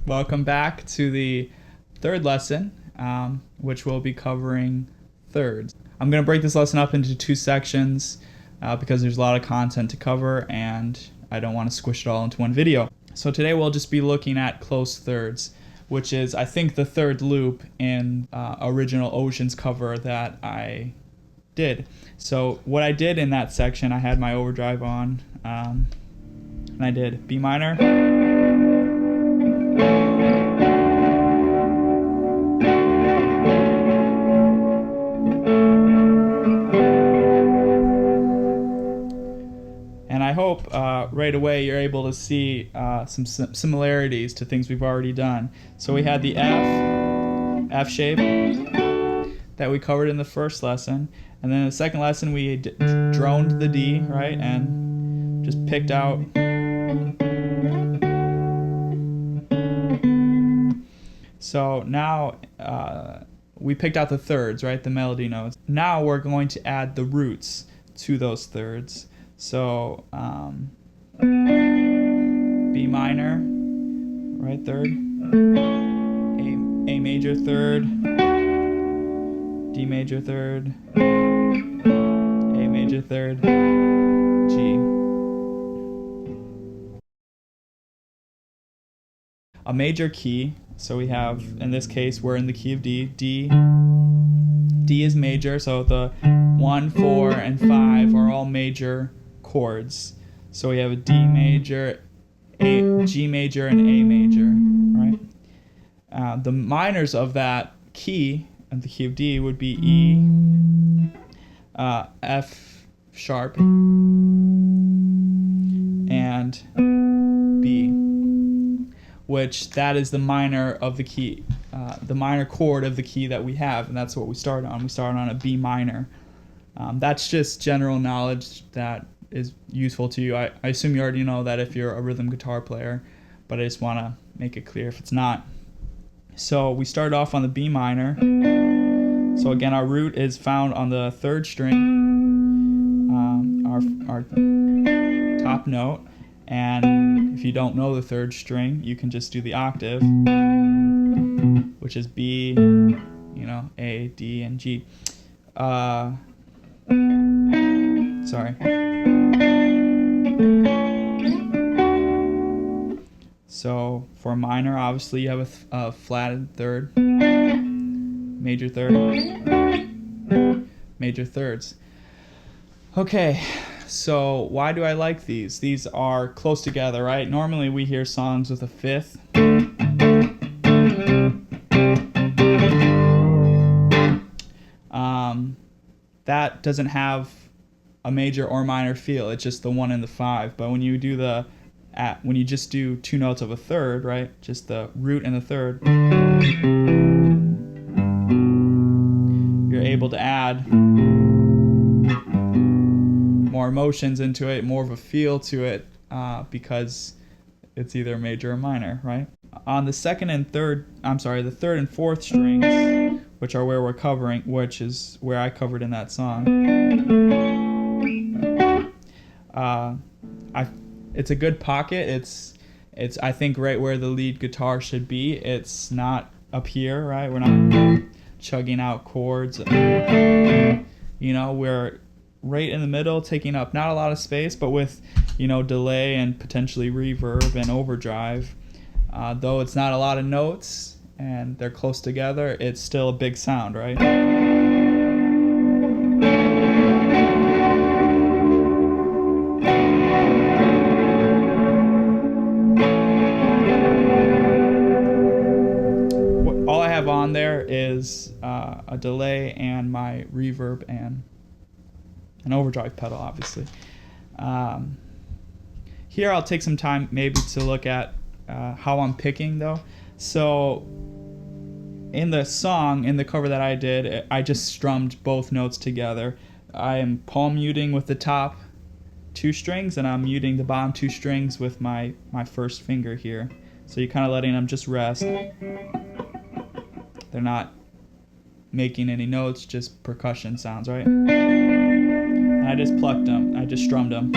Welcome back to the third lesson, which will be covering thirds. I'm going to break this lesson up into two sections because there's a lot of content to cover and I don't want to squish it all into one video. So today we'll just be looking at close thirds, which is, I think, the third loop in original Oceans cover that I did. So what I did in that section, I had my overdrive on, and I did B minor, and I hope right away you're able to see some similarities to things we've already done. So we had the F shape that we covered in the first lesson, and then in the second lesson we droned the D, right, and just picked out so now we picked out the thirds, right, the melody notes. Now we're going to add the roots to those thirds. So B minor, right, third, A major third, D major third, A major third, G. A major key, so we have, in this case, we're in the key of D. D is major, so the 1, 4, and 5 are all major chords. So we have a D major, G major, and A major, right? The minors of that key, and the key of D, would be E, F sharp, and B, which that is the minor of the key, the minor chord of the key that we have, and that's what we started on. We started on a B minor. That's just general knowledge that is useful to you. I assume you already know that if you're a rhythm guitar player, but I just want to make it clear if it's not. So we started off on the B minor. So again, our root is found on the third string, our top note. And if you don't know the third string, you can just do the octave, which is B, A, D, and G. Sorry. So for minor, obviously you have a flatted third, major third, major thirds. Okay, so why do I like these? These are close together, right? Normally we hear songs with a fifth. That doesn't have a major or minor feel. It's just the 1 and the 5. But when you do when you just do two notes of a third, right? Just the root and the third, you're able to add more emotions into it, more of a feel to it, because it's either major or minor, right? On the the third and fourth strings, which are where we're covering, which is where I covered in that song. It's a good pocket. It's I think right where the lead guitar should be. It's not up here, right? We're not chugging out chords. We're right in the middle, taking up not a lot of space, but with delay and potentially reverb and overdrive. Though it's not a lot of notes and they're close together, it's still a big sound, right? All I have on there is a delay and my reverb and an overdrive pedal, obviously. Here I'll take some time maybe to look at how I'm picking, though. So in the song, in the cover that I did, I just strummed both notes together. I am palm muting with the top two strings, and I'm muting the bottom two strings with my first finger here. So you're kind of letting them just rest. They're not making any notes, just percussion sounds, right? And I just plucked them. I just strummed them.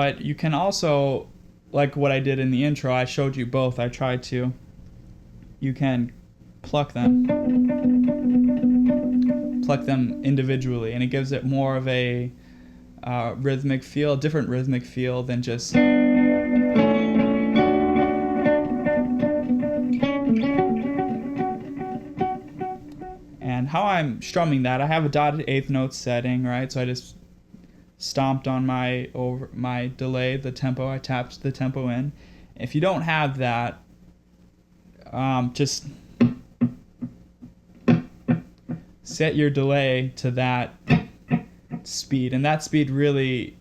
But you can also, like what I did in the intro, I showed you both. I tried to. You can pluck them individually, and it gives it more of a rhythmic feel, different rhythmic feel than just. And how I'm strumming that, I have a dotted eighth note setting, right? So I just stomped on my delay, the tempo. I tapped the tempo in. If you don't have that, just set your delay to that speed, and that speed really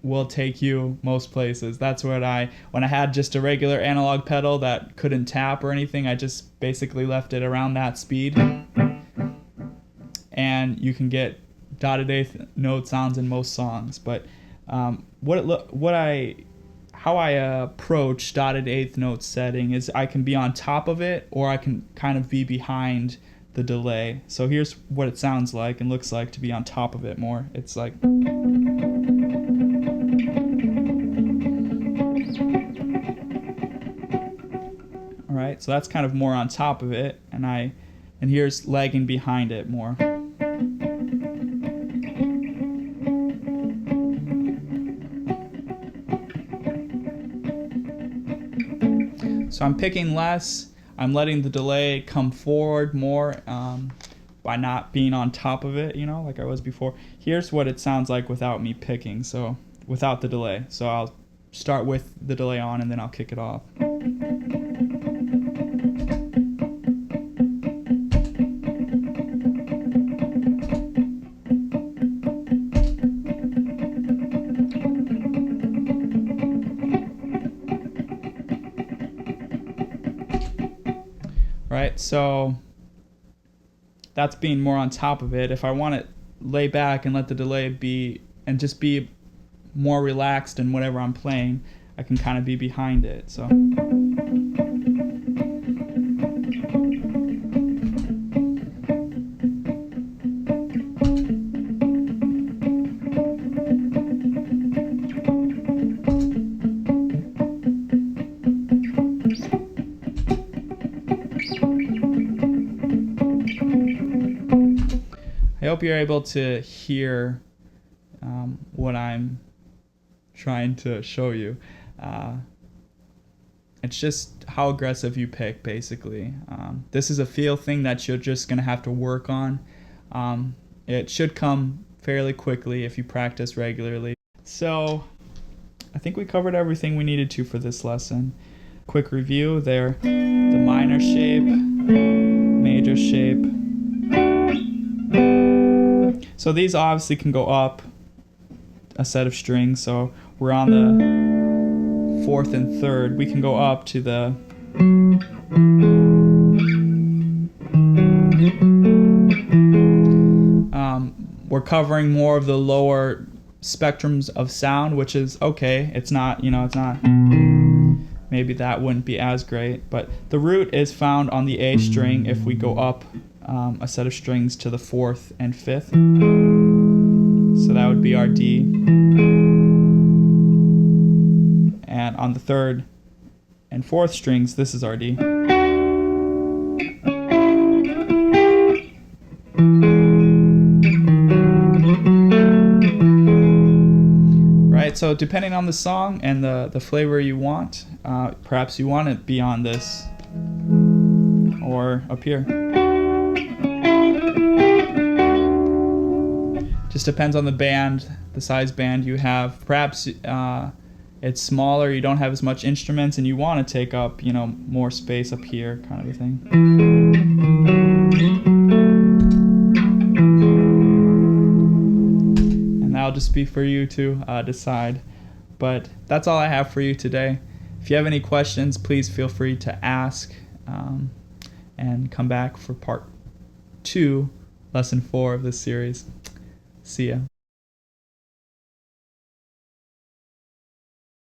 will take you most places. That's what when I had just a regular analog pedal that couldn't tap or anything, I just basically left it around that speed, and you can get dotted eighth note sounds in most songs. But how I approach dotted eighth note setting is I can be on top of it, or I can kind of be behind the delay. So here's what it sounds like and looks like to be on top of it more. It's like. All right, so that's kind of more on top of it, and here's lagging behind it more. So I'm picking less. I'm letting the delay come forward more by not being on top of it, like I was before. Here's what it sounds like without me picking, so without the delay. So I'll start with the delay on, and then I'll kick it off. Right, so that's being more on top of it. If I want to lay back and let the delay be, and just be more relaxed in whatever I'm playing, I can kind of be behind it. So. I hope you're able to hear what I'm trying to show you. It's just how aggressive you pick, basically. This is a feel thing that you're just going to have to work on. It should come fairly quickly if you practice regularly. So I think we covered everything we needed to for this lesson. Quick review there: the minor shape, major shape. So these obviously can go up a set of strings. So we're on the fourth and third. We can go up to the we're covering more of the lower spectrums of sound, which is okay. It's not, it's not, maybe that wouldn't be as great, but the root is found on the A string if we go up a set of strings to the fourth and fifth. So that would be our D. And on the third and fourth strings, this is our D. Right, so depending on the song and the flavor you want, perhaps you want it beyond this or up here. Just depends on the band, the size band you have. Perhaps it's smaller, you don't have as much instruments, and you want to take up, more space up here, kind of a thing. And that'll just be for you to decide. But that's all I have for you today. If you have any questions, please feel free to ask, and come back for part 2, lesson 4 of this series. See ya.